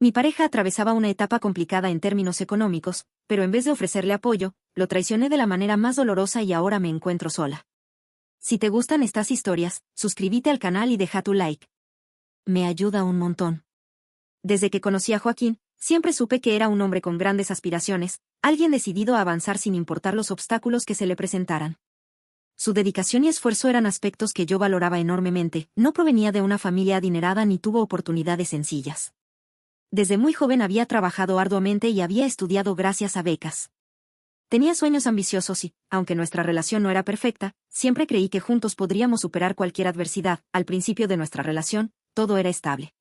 Mi pareja atravesaba una etapa complicada en términos económicos, pero en vez de ofrecerle apoyo, lo traicioné de la manera más dolorosa y ahora me encuentro sola. Si te gustan estas historias, suscríbete al canal y deja tu like. Me ayuda un montón. Desde que conocí a Joaquín, siempre supe que era un hombre con grandes aspiraciones, alguien decidido a avanzar sin importar los obstáculos que se le presentaran. Su dedicación y esfuerzo eran aspectos que yo valoraba enormemente, no provenía de una familia adinerada ni tuvo oportunidades sencillas. Desde muy joven había trabajado arduamente y había estudiado gracias a becas. Tenía sueños ambiciosos y, aunque nuestra relación no era perfecta, siempre creí que juntos podríamos superar cualquier adversidad. Al principio de nuestra relación, todo era estable.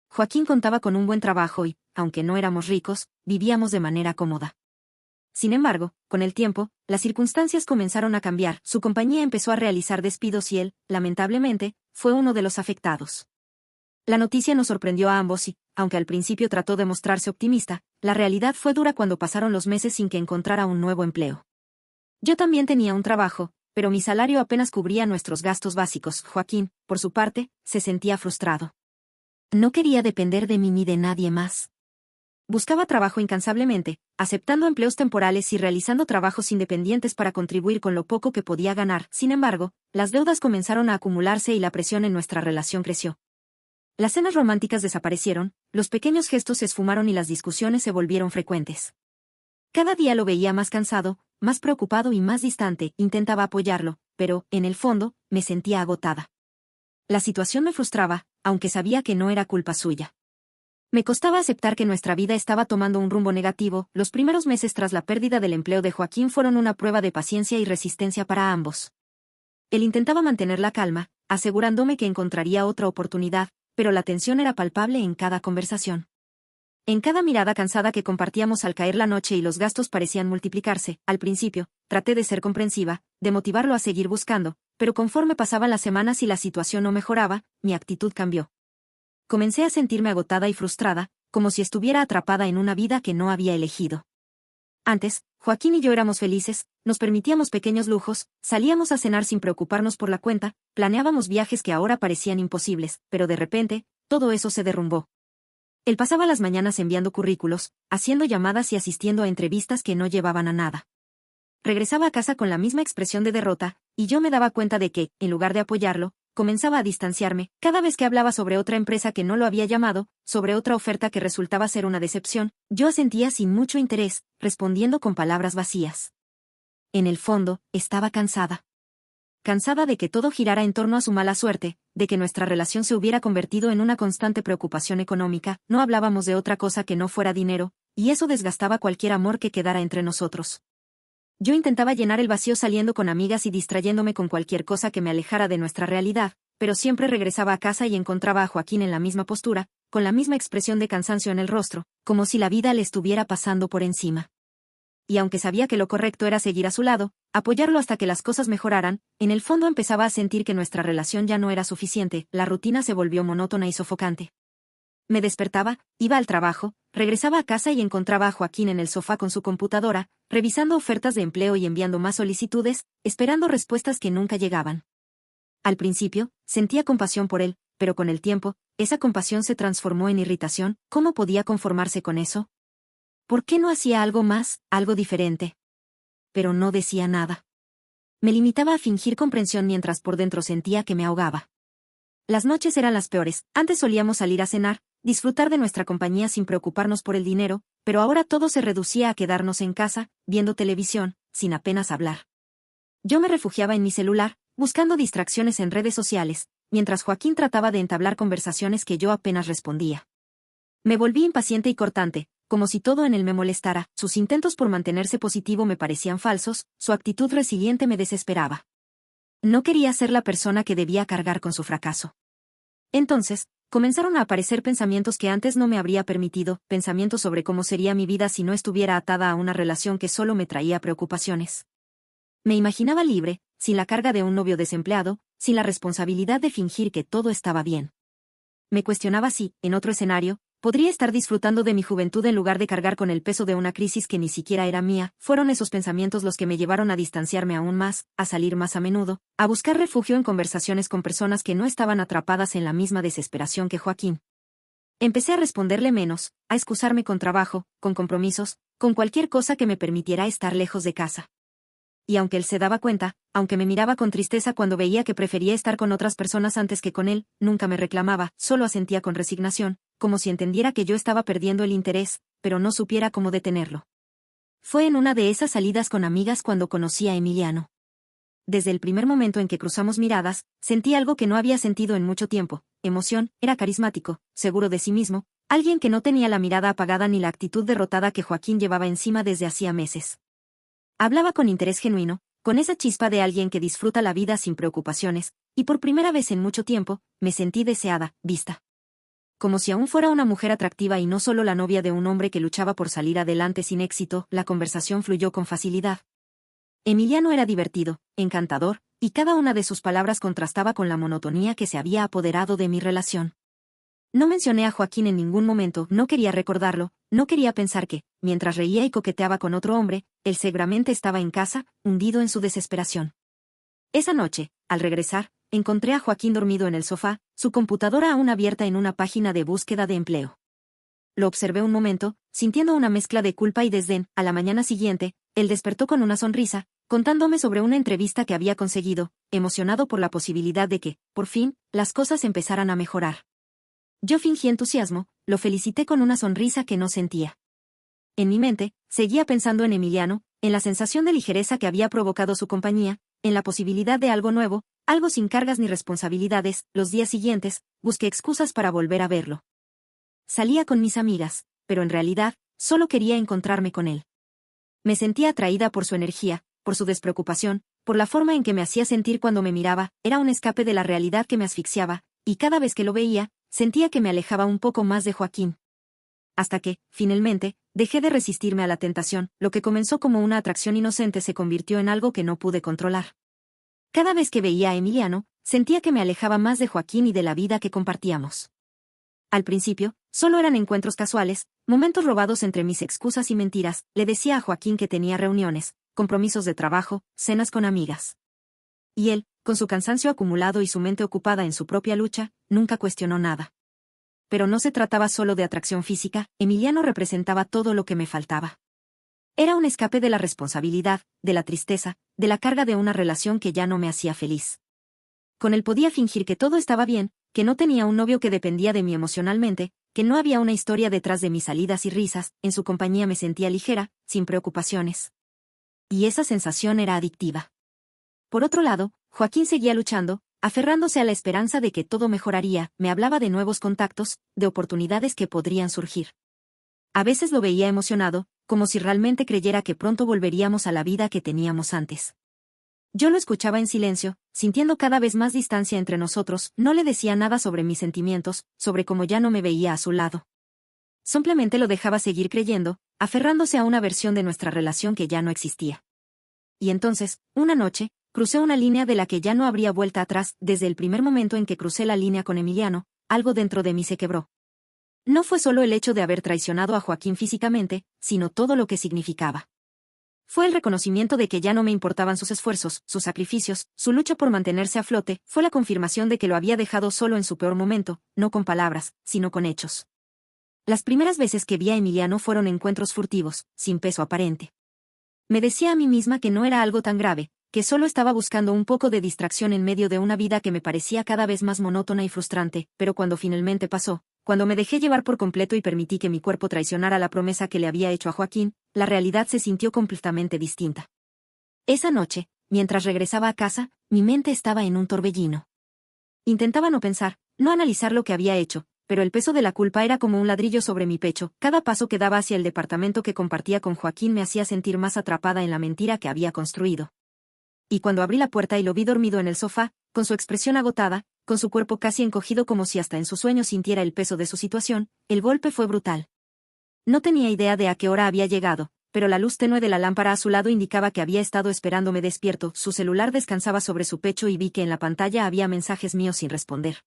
Joaquín contaba con un buen trabajo y, aunque no éramos ricos, vivíamos de manera cómoda. Sin embargo, con el tiempo, las circunstancias comenzaron a cambiar, su compañía empezó a realizar despidos y él, lamentablemente, fue uno de los afectados. La noticia nos sorprendió a ambos y, aunque al principio trató de mostrarse optimista, la realidad fue dura cuando pasaron los meses sin que encontrara un nuevo empleo. Yo también tenía un trabajo, pero mi salario apenas cubría nuestros gastos básicos. Joaquín, por su parte, se sentía frustrado. No quería depender de mí ni de nadie más. Buscaba trabajo incansablemente, aceptando empleos temporales y realizando trabajos independientes para contribuir con lo poco que podía ganar. Sin embargo, las deudas comenzaron a acumularse y la presión en nuestra relación creció. Las cenas románticas desaparecieron, los pequeños gestos se esfumaron y las discusiones se volvieron frecuentes. Cada día lo veía más cansado, más preocupado y más distante. Intentaba apoyarlo, pero, en el fondo, me sentía agotada. La situación me frustraba, aunque sabía que no era culpa suya. Me costaba aceptar que nuestra vida estaba tomando un rumbo negativo. Los primeros meses tras la pérdida del empleo de Joaquín fueron una prueba de paciencia y resistencia para ambos. Él intentaba mantener la calma, asegurándome que encontraría otra oportunidad, pero la tensión era palpable en cada conversación. En cada mirada cansada que compartíamos al caer la noche y los gastos parecían multiplicarse. Al principio, traté de ser comprensiva, de motivarlo a seguir buscando, pero conforme pasaban las semanas y la situación no mejoraba, mi actitud cambió. Comencé a sentirme agotada y frustrada, como si estuviera atrapada en una vida que no había elegido. Antes, Joaquín y yo éramos felices, nos permitíamos pequeños lujos, salíamos a cenar sin preocuparnos por la cuenta, planeábamos viajes que ahora parecían imposibles, pero de repente, todo eso se derrumbó. Él pasaba las mañanas enviando currículos, haciendo llamadas y asistiendo a entrevistas que no llevaban a nada. Regresaba a casa con la misma expresión de derrota, y yo me daba cuenta de que, en lugar de apoyarlo, comenzaba a distanciarme. Cada vez que hablaba sobre otra empresa que no lo había llamado, sobre otra oferta que resultaba ser una decepción, yo asentía sin mucho interés, respondiendo con palabras vacías. En el fondo, estaba cansada. Cansada de que todo girara en torno a su mala suerte, de que nuestra relación se hubiera convertido en una constante preocupación económica. No hablábamos de otra cosa que no fuera dinero, y eso desgastaba cualquier amor que quedara entre nosotros. Yo intentaba llenar el vacío saliendo con amigas y distrayéndome con cualquier cosa que me alejara de nuestra realidad, pero siempre regresaba a casa y encontraba a Joaquín en la misma postura, con la misma expresión de cansancio en el rostro, como si la vida le estuviera pasando por encima. Y aunque sabía que lo correcto era seguir a su lado, apoyarlo hasta que las cosas mejoraran, en el fondo empezaba a sentir que nuestra relación ya no era suficiente. La rutina se volvió monótona y sofocante. Me despertaba, iba al trabajo, regresaba a casa y encontraba a Joaquín en el sofá con su computadora, revisando ofertas de empleo y enviando más solicitudes, esperando respuestas que nunca llegaban. Al principio, sentía compasión por él, pero con el tiempo, esa compasión se transformó en irritación. ¿Cómo podía conformarse con eso? ¿Por qué no hacía algo más, algo diferente? Pero no decía nada. Me limitaba a fingir comprensión mientras por dentro sentía que me ahogaba. Las noches eran las peores. Antes solíamos salir a cenar, disfrutar de nuestra compañía sin preocuparnos por el dinero, pero ahora todo se reducía a quedarnos en casa, viendo televisión, sin apenas hablar. Yo me refugiaba en mi celular, buscando distracciones en redes sociales, mientras Joaquín trataba de entablar conversaciones que yo apenas respondía. Me volví impaciente y cortante, como si todo en él me molestara. Sus intentos por mantenerse positivo me parecían falsos, su actitud resiliente me desesperaba. No quería ser la persona que debía cargar con su fracaso. Entonces, comenzaron a aparecer pensamientos que antes no me habría permitido, pensamientos sobre cómo sería mi vida si no estuviera atada a una relación que solo me traía preocupaciones. Me imaginaba libre, sin la carga de un novio desempleado, sin la responsabilidad de fingir que todo estaba bien. Me cuestionaba si, en otro escenario, podría estar disfrutando de mi juventud en lugar de cargar con el peso de una crisis que ni siquiera era mía. Fueron esos pensamientos los que me llevaron a distanciarme aún más, a salir más a menudo, a buscar refugio en conversaciones con personas que no estaban atrapadas en la misma desesperación que Joaquín. Empecé a responderle menos, a excusarme con trabajo, con compromisos, con cualquier cosa que me permitiera estar lejos de casa. Y aunque él se daba cuenta, aunque me miraba con tristeza cuando veía que prefería estar con otras personas antes que con él, nunca me reclamaba, solo asentía con resignación, como si entendiera que yo estaba perdiendo el interés, pero no supiera cómo detenerlo. Fue en una de esas salidas con amigas cuando conocí a Emiliano. Desde el primer momento en que cruzamos miradas, sentí algo que no había sentido en mucho tiempo, emoción. Era carismático, seguro de sí mismo, alguien que no tenía la mirada apagada ni la actitud derrotada que Joaquín llevaba encima desde hacía meses. Hablaba con interés genuino, con esa chispa de alguien que disfruta la vida sin preocupaciones, y por primera vez en mucho tiempo, me sentí deseada, vista. Como si aún fuera una mujer atractiva y no solo la novia de un hombre que luchaba por salir adelante sin éxito, la conversación fluyó con facilidad. Emiliano era divertido, encantador, y cada una de sus palabras contrastaba con la monotonía que se había apoderado de mi relación. No mencioné a Joaquín en ningún momento, no quería recordarlo, no quería pensar que, mientras reía y coqueteaba con otro hombre, él seguramente estaba en casa, hundido en su desesperación. Esa noche, al regresar, encontré a Joaquín dormido en el sofá, su computadora aún abierta en una página de búsqueda de empleo. Lo observé un momento, sintiendo una mezcla de culpa y desdén. A la mañana siguiente, él despertó con una sonrisa, contándome sobre una entrevista que había conseguido, emocionado por la posibilidad de que, por fin, las cosas empezaran a mejorar. Yo fingí entusiasmo, lo felicité con una sonrisa que no sentía. En mi mente, seguía pensando en Emiliano, en la sensación de ligereza que había provocado su compañía, en la posibilidad de algo nuevo, algo sin cargas ni responsabilidades. Los días siguientes, busqué excusas para volver a verlo. Salía con mis amigas, pero en realidad, solo quería encontrarme con él. Me sentía atraída por su energía, por su despreocupación, por la forma en que me hacía sentir cuando me miraba. Era un escape de la realidad que me asfixiaba, y cada vez que lo veía, sentía que me alejaba un poco más de Joaquín. Hasta que, finalmente, dejé de resistirme a la tentación. Lo que comenzó como una atracción inocente se convirtió en algo que no pude controlar. Cada vez que veía a Emiliano, sentía que me alejaba más de Joaquín y de la vida que compartíamos. Al principio, solo eran encuentros casuales, momentos robados entre mis excusas y mentiras. Le decía a Joaquín que tenía reuniones, compromisos de trabajo, cenas con amigas. Y él, con su cansancio acumulado y su mente ocupada en su propia lucha, nunca cuestionó nada. Pero no se trataba solo de atracción física. Emiliano representaba todo lo que me faltaba. Era un escape de la responsabilidad, de la tristeza, de la carga de una relación que ya no me hacía feliz. Con él podía fingir que todo estaba bien, que no tenía un novio que dependía de mí emocionalmente, que no había una historia detrás de mis salidas y risas. En su compañía me sentía ligera, sin preocupaciones. Y esa sensación era adictiva. Por otro lado, Joaquín seguía luchando, aferrándose a la esperanza de que todo mejoraría. Me hablaba de nuevos contactos, de oportunidades que podrían surgir. A veces lo veía emocionado, como si realmente creyera que pronto volveríamos a la vida que teníamos antes. Yo lo escuchaba en silencio, sintiendo cada vez más distancia entre nosotros. No le decía nada sobre mis sentimientos, sobre cómo ya no me veía a su lado. Simplemente lo dejaba seguir creyendo, aferrándose a una versión de nuestra relación que ya no existía. Y entonces, una noche, crucé una línea de la que ya no habría vuelta atrás. Desde el primer momento en que crucé la línea con Emiliano, algo dentro de mí se quebró. No fue solo el hecho de haber traicionado a Joaquín físicamente, sino todo lo que significaba. Fue el reconocimiento de que ya no me importaban sus esfuerzos, sus sacrificios, su lucha por mantenerse a flote. Fue la confirmación de que lo había dejado solo en su peor momento, no con palabras, sino con hechos. Las primeras veces que vi a Emiliano fueron encuentros furtivos, sin peso aparente. Me decía a mí misma que no era algo tan grave, que solo estaba buscando un poco de distracción en medio de una vida que me parecía cada vez más monótona y frustrante. Pero cuando finalmente pasó, cuando me dejé llevar por completo y permití que mi cuerpo traicionara la promesa que le había hecho a Joaquín, la realidad se sintió completamente distinta. Esa noche, mientras regresaba a casa, mi mente estaba en un torbellino. Intentaba no pensar, no analizar lo que había hecho, pero el peso de la culpa era como un ladrillo sobre mi pecho. Cada paso que daba hacia el departamento que compartía con Joaquín me hacía sentir más atrapada en la mentira que había construido. Y cuando abrí la puerta y lo vi dormido en el sofá, con su expresión agotada, con su cuerpo casi encogido como si hasta en sus sueños sintiera el peso de su situación, el golpe fue brutal. No tenía idea de a qué hora había llegado, pero la luz tenue de la lámpara a su lado indicaba que había estado esperándome despierto. Su celular descansaba sobre su pecho y vi que en la pantalla había mensajes míos sin responder.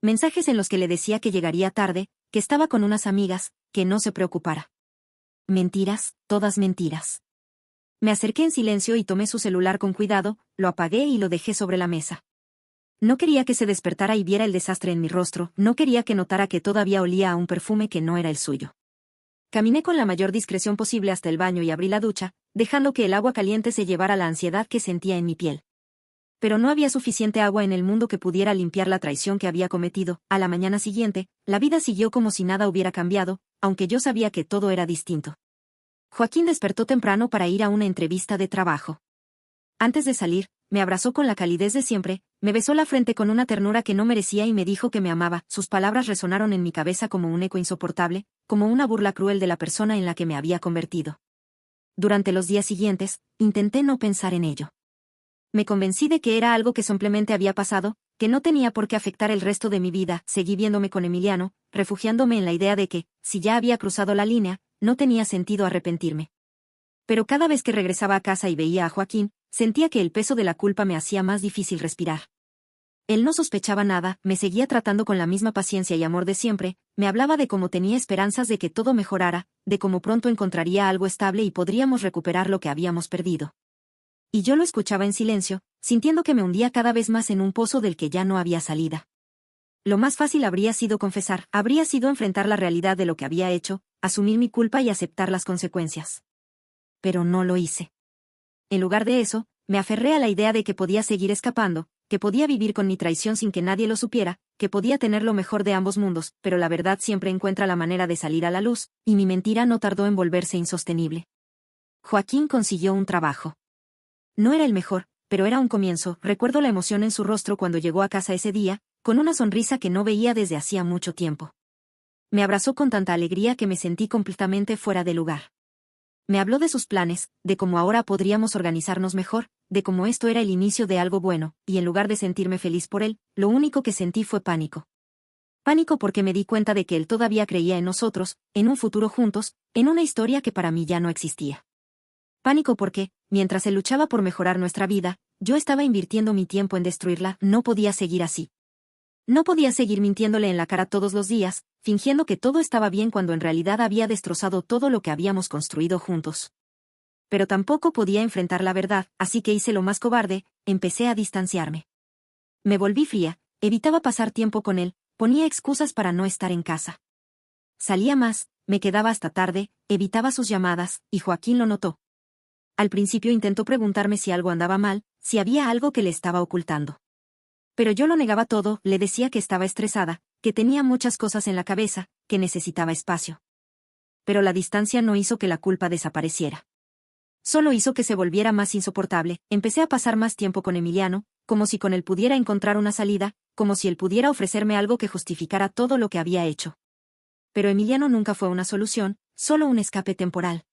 Mensajes en los que le decía que llegaría tarde, que estaba con unas amigas, que no se preocupara. Mentiras, todas mentiras. Me acerqué en silencio y tomé su celular con cuidado, lo apagué y lo dejé sobre la mesa. No quería que se despertara y viera el desastre en mi rostro, no quería que notara que todavía olía a un perfume que no era el suyo. Caminé con la mayor discreción posible hasta el baño y abrí la ducha, dejando que el agua caliente se llevara la ansiedad que sentía en mi piel. Pero no había suficiente agua en el mundo que pudiera limpiar la traición que había cometido. A la mañana siguiente, la vida siguió como si nada hubiera cambiado, aunque yo sabía que todo era distinto. Joaquín despertó temprano para ir a una entrevista de trabajo. Antes de salir, me abrazó con la calidez de siempre, me besó la frente con una ternura que no merecía y me dijo que me amaba. Sus palabras resonaron en mi cabeza como un eco insoportable, como una burla cruel de la persona en la que me había convertido. Durante los días siguientes, intenté no pensar en ello. Me convencí de que era algo que simplemente había pasado, que no tenía por qué afectar el resto de mi vida. Seguí viéndome con Emiliano, refugiándome en la idea de que, si ya había cruzado la línea, no tenía sentido arrepentirme. Pero cada vez que regresaba a casa y veía a Joaquín, sentía que el peso de la culpa me hacía más difícil respirar. Él no sospechaba nada, me seguía tratando con la misma paciencia y amor de siempre, me hablaba de cómo tenía esperanzas de que todo mejorara, de cómo pronto encontraría algo estable y podríamos recuperar lo que habíamos perdido. Y yo lo escuchaba en silencio, sintiendo que me hundía cada vez más en un pozo del que ya no había salida. Lo más fácil habría sido confesar, habría sido enfrentar la realidad de lo que había hecho, asumir mi culpa y aceptar las consecuencias. Pero no lo hice. En lugar de eso, me aferré a la idea de que podía seguir escapando, que podía vivir con mi traición sin que nadie lo supiera, que podía tener lo mejor de ambos mundos, pero la verdad siempre encuentra la manera de salir a la luz, y mi mentira no tardó en volverse insostenible. Joaquín consiguió un trabajo. No era el mejor, pero era un comienzo. Recuerdo la emoción en su rostro cuando llegó a casa ese día, con una sonrisa que no veía desde hacía mucho tiempo. Me abrazó con tanta alegría que me sentí completamente fuera de lugar. Me habló de sus planes, de cómo ahora podríamos organizarnos mejor, de cómo esto era el inicio de algo bueno, y en lugar de sentirme feliz por él, lo único que sentí fue pánico. Pánico porque me di cuenta de que él todavía creía en nosotros, en un futuro juntos, en una historia que para mí ya no existía. Pánico porque, mientras él luchaba por mejorar nuestra vida, yo estaba invirtiendo mi tiempo en destruirla. No podía seguir así. No podía seguir mintiéndole en la cara todos los días, fingiendo que todo estaba bien cuando en realidad había destrozado todo lo que habíamos construido juntos. Pero tampoco podía enfrentar la verdad, así que hice lo más cobarde, empecé a distanciarme. Me volví fría, evitaba pasar tiempo con él, ponía excusas para no estar en casa. Salía más, me quedaba hasta tarde, evitaba sus llamadas, y Joaquín lo notó. Al principio intentó preguntarme si algo andaba mal, si había algo que le estaba ocultando. Pero yo lo negaba todo, le decía que estaba estresada, que tenía muchas cosas en la cabeza, que necesitaba espacio. Pero la distancia no hizo que la culpa desapareciera. Solo hizo que se volviera más insoportable. Empecé a pasar más tiempo con Emiliano, como si con él pudiera encontrar una salida, como si él pudiera ofrecerme algo que justificara todo lo que había hecho. Pero Emiliano nunca fue una solución, solo un escape temporal.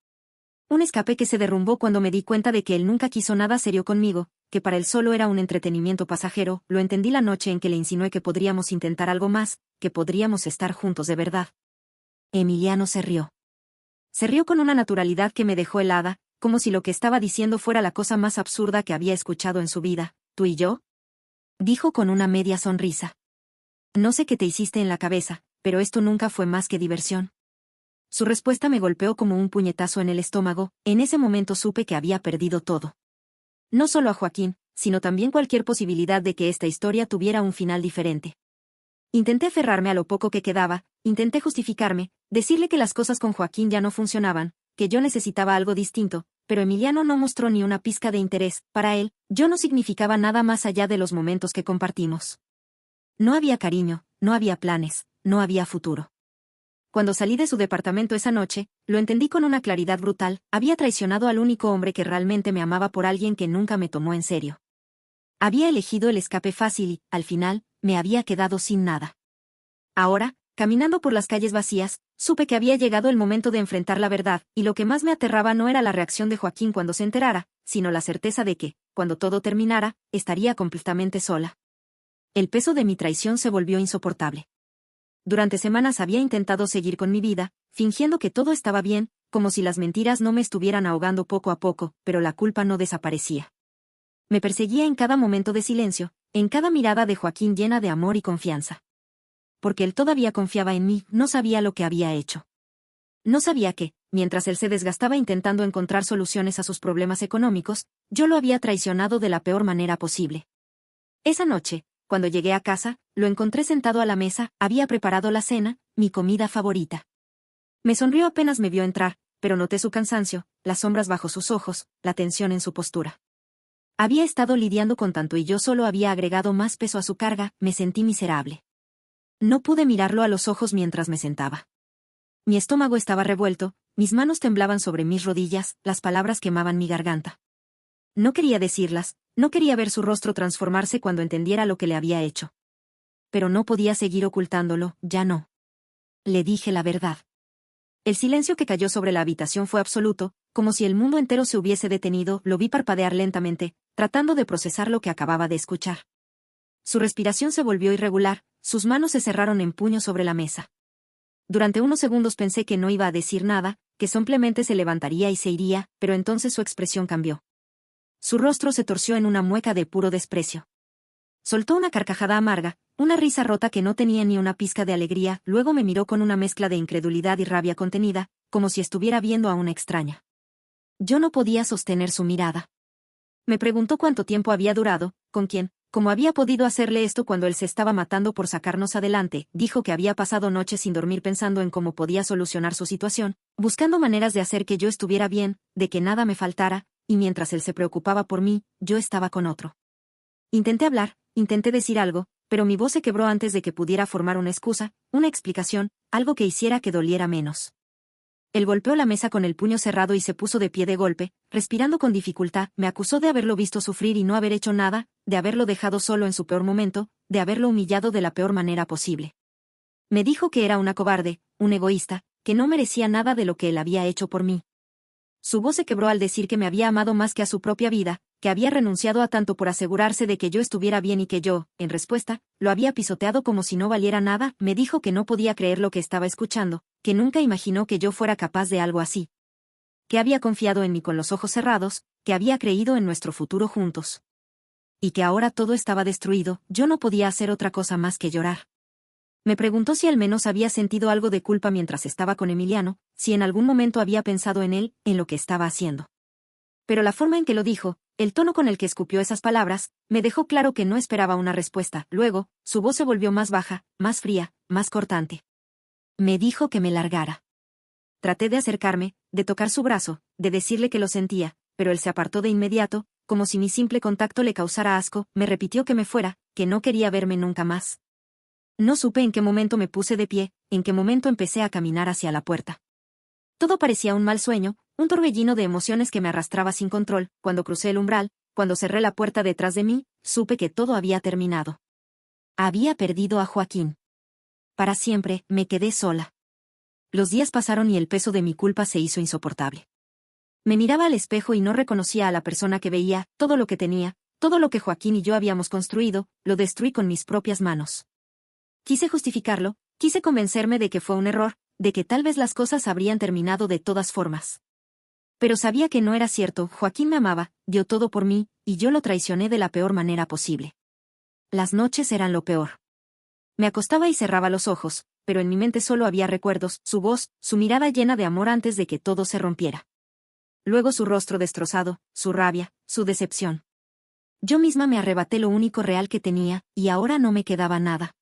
Un escape que se derrumbó cuando me di cuenta de que él nunca quiso nada serio conmigo, que para él solo era un entretenimiento pasajero. Lo entendí la noche en que le insinué que podríamos intentar algo más, que podríamos estar juntos de verdad. Emiliano se rió. Se rió con una naturalidad que me dejó helada, como si lo que estaba diciendo fuera la cosa más absurda que había escuchado en su vida. ¿Tú y yo? Dijo con una media sonrisa. No sé qué te hiciste en la cabeza, pero esto nunca fue más que diversión. Su respuesta me golpeó como un puñetazo en el estómago. En ese momento supe que había perdido todo. No solo a Joaquín, sino también cualquier posibilidad de que esta historia tuviera un final diferente. Intenté aferrarme a lo poco que quedaba, intenté justificarme, decirle que las cosas con Joaquín ya no funcionaban, que yo necesitaba algo distinto, pero Emiliano no mostró ni una pizca de interés. Para él, yo no significaba nada más allá de los momentos que compartimos. No había cariño, no había planes, no había futuro. Cuando salí de su departamento esa noche, lo entendí con una claridad brutal. Había traicionado al único hombre que realmente me amaba por alguien que nunca me tomó en serio. Había elegido el escape fácil y, al final, me había quedado sin nada. Ahora, caminando por las calles vacías, supe que había llegado el momento de enfrentar la verdad, y lo que más me aterraba no era la reacción de Joaquín cuando se enterara, sino la certeza de que, cuando todo terminara, estaría completamente sola. El peso de mi traición se volvió insoportable. Durante semanas había intentado seguir con mi vida, fingiendo que todo estaba bien, como si las mentiras no me estuvieran ahogando poco a poco, pero la culpa no desaparecía. Me perseguía en cada momento de silencio, en cada mirada de Joaquín llena de amor y confianza. Porque él todavía confiaba en mí, no sabía lo que había hecho. No sabía que, mientras él se desgastaba intentando encontrar soluciones a sus problemas económicos, yo lo había traicionado de la peor manera posible. Esa noche, cuando llegué a casa, lo encontré sentado a la mesa, había preparado la cena, mi comida favorita. Me sonrió apenas me vio entrar, pero noté su cansancio, las sombras bajo sus ojos, la tensión en su postura. Había estado lidiando con tanto y yo solo había agregado más peso a su carga, me sentí miserable. No pude mirarlo a los ojos mientras me sentaba. Mi estómago estaba revuelto, mis manos temblaban sobre mis rodillas, las palabras quemaban mi garganta. No quería decirlas, no quería ver su rostro transformarse cuando entendiera lo que le había hecho. Pero no podía seguir ocultándolo, ya no. Le dije la verdad. El silencio que cayó sobre la habitación fue absoluto, como si el mundo entero se hubiese detenido, lo vi parpadear lentamente, tratando de procesar lo que acababa de escuchar. Su respiración se volvió irregular, sus manos se cerraron en puño sobre la mesa. Durante unos segundos pensé que no iba a decir nada, que simplemente se levantaría y se iría, pero entonces su expresión cambió. Su rostro se torció en una mueca de puro desprecio. Soltó una carcajada amarga, una risa rota que no tenía ni una pizca de alegría, luego me miró con una mezcla de incredulidad y rabia contenida, como si estuviera viendo a una extraña. Yo no podía sostener su mirada. Me preguntó cuánto tiempo había durado, con quién, cómo había podido hacerle esto cuando él se estaba matando por sacarnos adelante, dijo que había pasado noches sin dormir pensando en cómo podía solucionar su situación, buscando maneras de hacer que yo estuviera bien, de que nada me faltara, y mientras él se preocupaba por mí, yo estaba con otro. Intenté hablar, intenté decir algo, pero mi voz se quebró antes de que pudiera formar una excusa, una explicación, algo que hiciera que doliera menos. Él golpeó la mesa con el puño cerrado y se puso de pie de golpe, respirando con dificultad, me acusó de haberlo visto sufrir y no haber hecho nada, de haberlo dejado solo en su peor momento, de haberlo humillado de la peor manera posible. Me dijo que era una cobarde, un egoísta, que no merecía nada de lo que él había hecho por mí. Su voz se quebró al decir que me había amado más que a su propia vida, que había renunciado a tanto por asegurarse de que yo estuviera bien y que yo, en respuesta, lo había pisoteado como si no valiera nada, me dijo que no podía creer lo que estaba escuchando, que nunca imaginó que yo fuera capaz de algo así. Que había confiado en mí con los ojos cerrados, que había creído en nuestro futuro juntos. Y que ahora todo estaba destruido, yo no podía hacer otra cosa más que llorar. Me preguntó si al menos había sentido algo de culpa mientras estaba con Emiliano, si en algún momento había pensado en él, en lo que estaba haciendo. Pero la forma en que lo dijo, el tono con el que escupió esas palabras, me dejó claro que no esperaba una respuesta. Luego, su voz se volvió más baja, más fría, más cortante. Me dijo que me largara. Traté de acercarme, de tocar su brazo, de decirle que lo sentía, pero él se apartó de inmediato, como si mi simple contacto le causara asco, me repitió que me fuera, que no quería verme nunca más. No supe en qué momento me puse de pie, en qué momento empecé a caminar hacia la puerta. Todo parecía un mal sueño, un torbellino de emociones que me arrastraba sin control. Cuando crucé el umbral, cuando cerré la puerta detrás de mí, supe que todo había terminado. Había perdido a Joaquín. Para siempre, me quedé sola. Los días pasaron y el peso de mi culpa se hizo insoportable. Me miraba al espejo y no reconocía a la persona que veía, todo lo que tenía, todo lo que Joaquín y yo habíamos construido, lo destruí con mis propias manos. Quise justificarlo, quise convencerme de que fue un error, de que tal vez las cosas habrían terminado de todas formas. Pero sabía que no era cierto, Joaquín me amaba, dio todo por mí, y yo lo traicioné de la peor manera posible. Las noches eran lo peor. Me acostaba y cerraba los ojos, pero en mi mente solo había recuerdos, su voz, su mirada llena de amor antes de que todo se rompiera. Luego su rostro destrozado, su rabia, su decepción. Yo misma me arrebaté lo único real que tenía, y ahora no me quedaba nada.